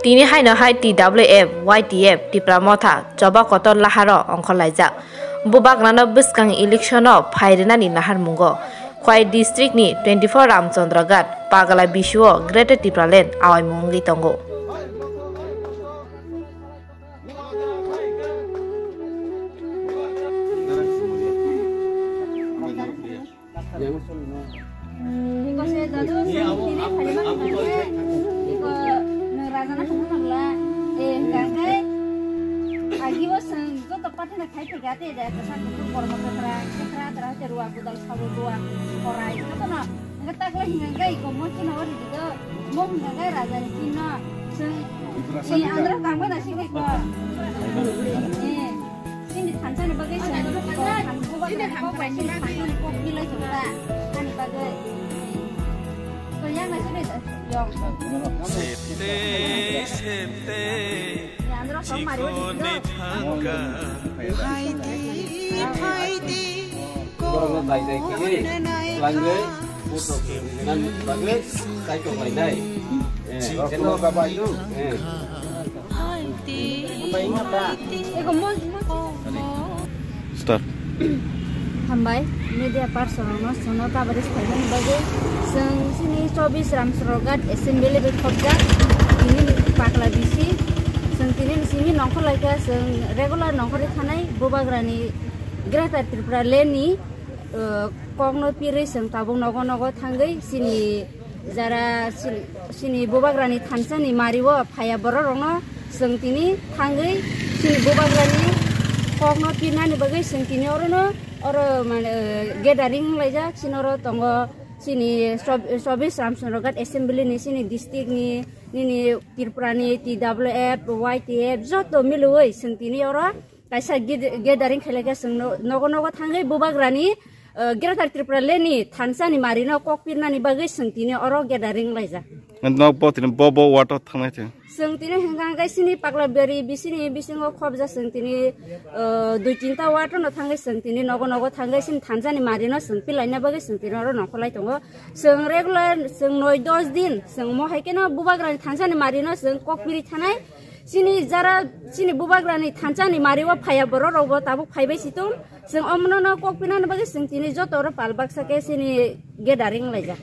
Tini hai no hai TWF, YTF, Tipramotha, Joba Kotor Laharo, Onkolajak. Bubak nano biskang electiono, Pairina ni Nahar Mungo. Kwai district ni 24 Ramchandragat, Pagala Bishuo, Greater Tipralen, Awai Mungi Tongo. Start. Hambai, media personal sono kabaris kailan bagi sini 24 Ramchandragat assembly berkhobja ini pakla bisi sini nongkol laika regular nongkol thanai bobagrani Greater Tripura leni kongno piri tabung nogo thangai sini jara sini bobagrani thansani mariwo phaya bororongno tini thangai sini bobagrani kongno pinani bagai tini orono oro gathering laija sinoro tongo sini 24 Ramchandragat assembly ni sini district ni Tripura ni TWF YTF joto miluoi tini oro kaisa gathering khalega nogo thangai bobagrani Greater Tripura leni thansani marino kokpirnani bagai tini oro gathering laija Nang potin bobo water thangai the tini henggang sini pakla beri bisini bisingo khobja tini 2-3 water no thangai tini nogo thangai sini thansani marino pilaina bagai tini oro nongkolai tongo regular 9-10 din mo haikeno bobagrani thansani marino kokpiri thanai sini jara sini bobagrani thansani mariwa phaya bororobo tabuk phaibai situng omno no kokpinani bagai tini joto oro palbak sake sini gathering laija